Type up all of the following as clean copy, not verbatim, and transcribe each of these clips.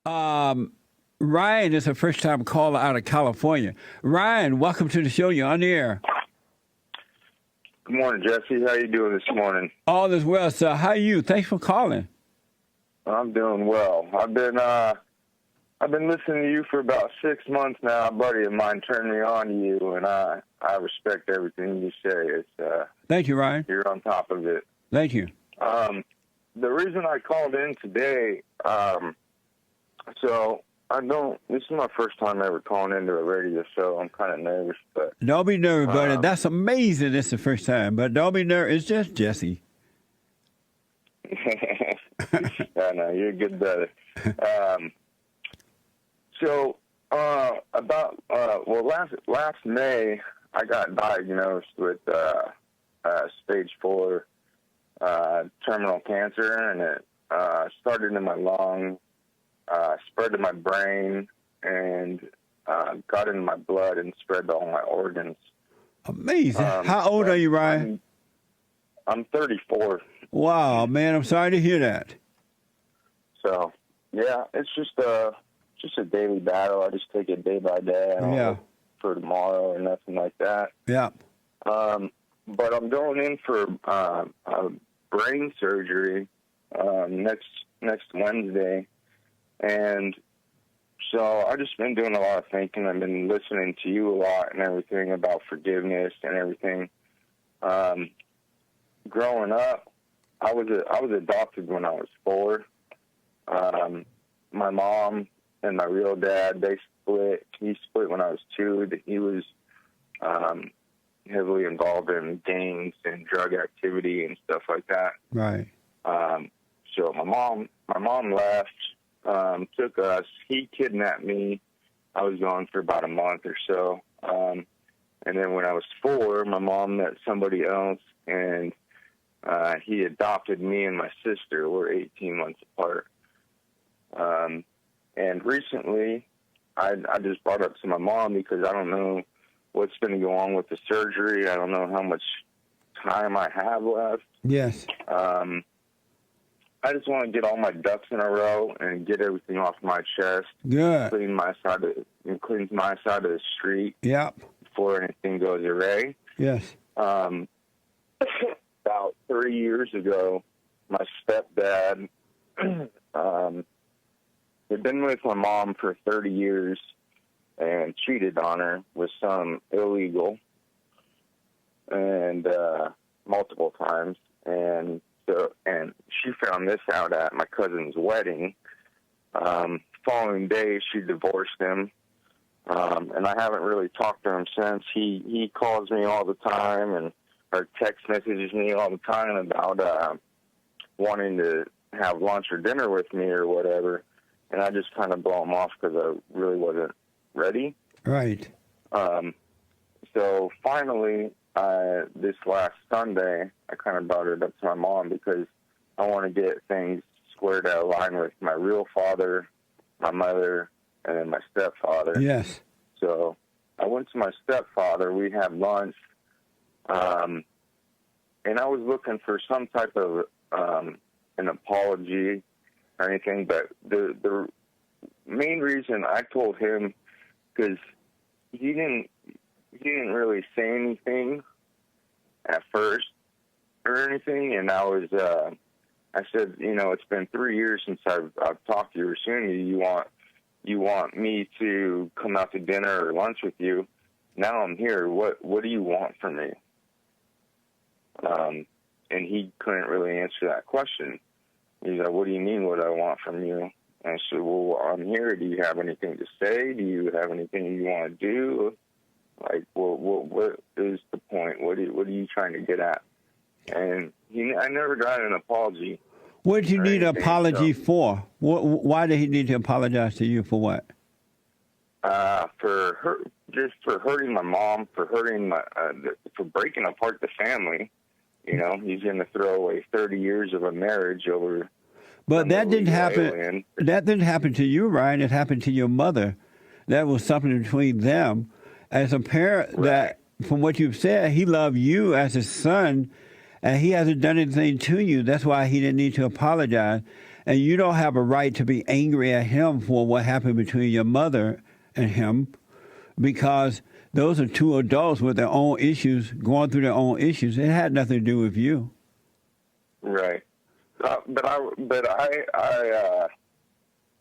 Um, Ryan is a first-time caller out of California. Ryan, welcome to the show. You're on the air. Good morning, Jesse. How you doing this morning? All is well, sir. How are you? Thanks for calling. I'm doing well. I've been listening to you for about 6 months now. A buddy of mine turned me on to you, and I respect everything you say. It's Thank you, Ryan. you're on top of it. Thank you. The reason I called in today, so I don't. This is my first time ever calling into a radio show. I'm kind of nervous, but Don't be nervous, buddy. That's amazing. It's the first time, but don't be nervous. It's just Jesse. I know you're a good brother. Last May I got diagnosed with stage 4 terminal cancer, and it started in my lung, spread to my brain, and got into my blood and spread to all my organs. Amazing. How old are you, Ryan? I'm 34. Wow, man. I'm sorry to hear that. So, yeah, it's just a daily battle. I just take it day by day. I don't look for tomorrow or nothing like that. Yeah. But I'm going in for brain surgery next Wednesday, and so I've just been doing a lot of thinking. I've been listening to you a lot and everything about forgiveness and everything. Growing up, I was adopted when I was 4. My mom and my real dad, they split. He split when I was 2. He was heavily involved in gangs and drug activity and stuff like that. Right. So my mom left, took us. He kidnapped me. I was gone for about a month or so. And then when I was 4, my mom met somebody else, and he adopted me and my sister. We're 18 months apart. And recently, I just brought up to my mom because I don't know what's going to go on with the surgery. I don't know how much time I have left. Yes. I just want to get all my ducks in a row and get everything off my chest. Good. Clean my side of the street. Yep. Before anything goes awry. Yes. About 3 years ago, my stepdad had been with my mom for 30 years and cheated on her with some illegal and multiple times. And she found this out at my cousin's wedding. Following day, she divorced him. And I haven't really talked to him since. He calls me all the time or text messages me all the time about wanting to have lunch or dinner with me or whatever. And I just kind of blow him off because I really wasn't ready. Right. So finally, this last Sunday, I kind of brought it up to my mom because I want to get things squared out of line with my real father, my mother, and then my stepfather. Yes. So I went to my stepfather. We had lunch, and I was looking for some type of an apology or anything. But the main reason I told him, because he didn't really say anything at first or anything, and I said, it's been 3 years since I've talked to you or seen you. You want me to come out to dinner or lunch with you. Now I'm here. What do you want from me? And he couldn't really answer that question. He's like, what do you mean what I want from you? And I said, well, I'm here. Do you have anything to say? Do you have anything you want to do? Like, well, what is the point? What are you trying to get at? And I never got an apology. What did you need an apology for? Why did he need to apologize to you for what? For hurting my mom, for hurting for breaking apart the family. He's going to throw away 30 years of a marriage over. But that didn't happen. Alien. That didn't happen to you, Ryan. It happened to your mother. That was something between them. As a parent, right. That from what you've said, he loved you as his son, and he hasn't done anything to you. That's why he didn't need to apologize. And you don't have a right to be angry at him for what happened between your mother and him, because those are two adults with their own issues, going through their own issues. It had nothing to do with you. Right.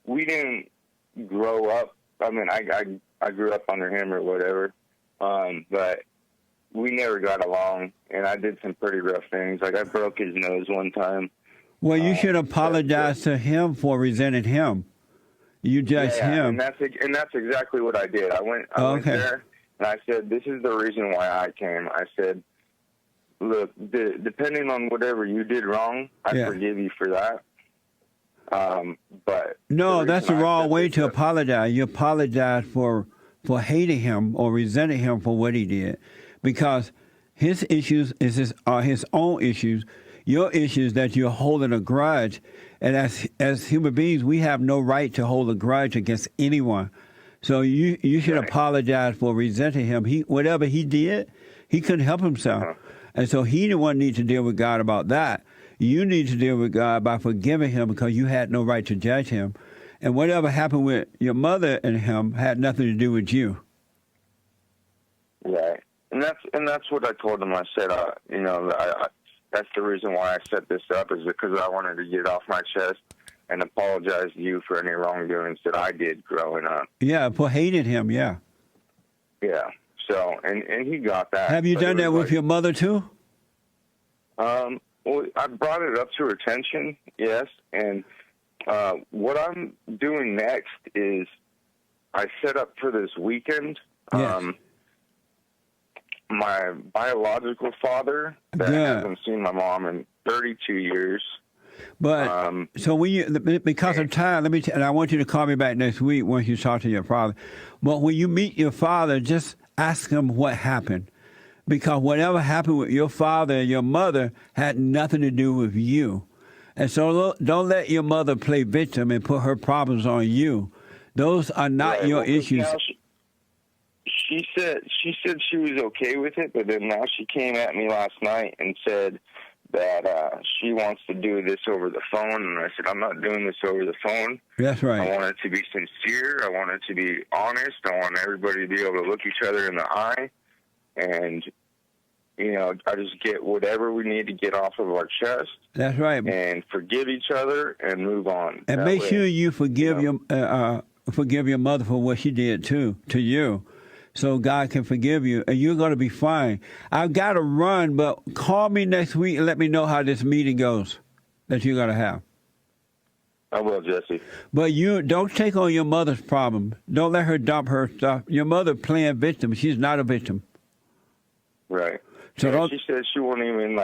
We didn't grow up. I mean, I grew up under him or whatever, but we never got along, and I did some pretty rough things. Like, I broke his nose one time. Well, you should apologize to him for resenting him. You judged him. And that's exactly what I did. I went there, and I said, this is the reason why I came. I said, look, depending on whatever you did wrong, I forgive you for that. But no, that's the wrong way to apologize. You apologize for hating him or resenting him for what he did, because his issues are his own issues. Your issue is that you're holding a grudge, and as human beings, we have no right to hold a grudge against anyone. So you should apologize for resenting him. Whatever he did, he couldn't help himself, and so he the one need to deal with God about that. You need to deal with God by forgiving him, because you had no right to judge him, and whatever happened with your mother and him had nothing to do with you. Right, and that's what I told him. I said, that's the reason why I set this up, is because I wanted to get it off my chest and apologize to you for any wrongdoings that I did growing up. Yeah, for hating him, yeah. Yeah, so, and he got that. Have you done that with your mother, too? Well, I brought it up to her attention, yes, and what I'm doing next is I set up for this weekend my biological father that hasn't seen my mom in 32 years. But so because of time, and I want you to call me back next week once you talk to your father. But when you meet your father, just ask him what happened, because whatever happened with your father and your mother had nothing to do with you. And so don't let your mother play victim and put her problems on you. Those are not your issues. She said she was okay with it, but then now she came at me last night and said that she wants to do this over the phone. And I said, I'm not doing this over the phone. That's right. I want it to be sincere. I want it to be honest. I want everybody to be able to look each other in the eye. And, I just get whatever we need to get off of our chest. That's right. And forgive each other and move on. And make sure you forgive your mother for what she did, too, to you. So God can forgive you, and you're going to be fine. I've got to run, but call me next week and let me know how this meeting goes that you're going to have. I will, Jesse. But you don't take on your mother's problem. Don't let her dump her stuff. Your mother playing victim. She's not a victim. Right. So she says she won't even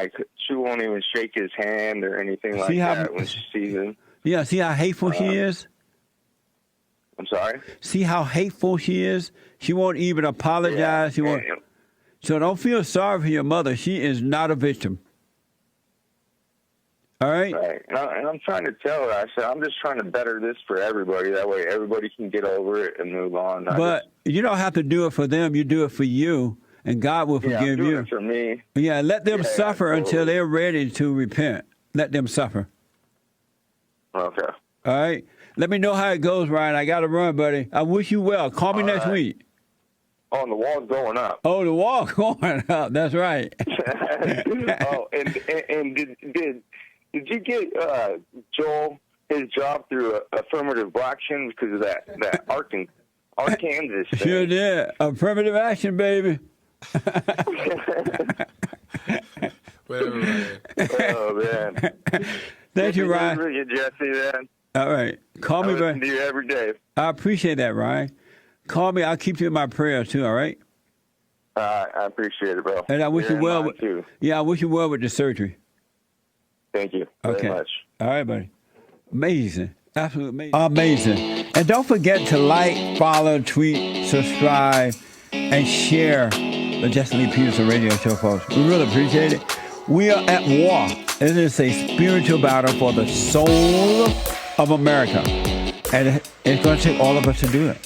shake his hand or anything like that when she sees him. Yeah, see how hateful she is? I'm sorry? See how hateful she is? She won't even apologize. So don't feel sorry for your mother. She is not a victim. All right? Right. And I'm trying to tell her, I said, I'm just trying to better this for everybody. That way everybody can get over it and move on. But you don't have to do it for them. You do it for you, and God will forgive you. I'm doing it for me. Yeah, let them suffer until they're ready to repent. Let them suffer. Okay. All right? Let me know how it goes, Ryan. I got to run, buddy. I wish you well. Call me next week. Oh, and the wall's going up. Oh, the wall's going up. That's right. And did you get Joel his job through affirmative action because of that Arkansas thing? Sure did. Affirmative action, baby. Oh, man. Thank you, Ryan. Thank you, Jesse, man. All right. Call me, I listen to you every day. I appreciate that, Ryan. Call me. I'll keep you in my prayers, too, all right? I appreciate it, bro. And I wish you well. Too. Yeah, I wish you well with the surgery. Thank you very much. All right, buddy. Amazing. Absolutely amazing. Amazing. And don't forget to like, follow, tweet, subscribe, and share the Jesse Lee Peterson radio show, folks. We really appreciate it. We are at war. It is a spiritual battle for the soul of America. And it's going to take all of us to do it.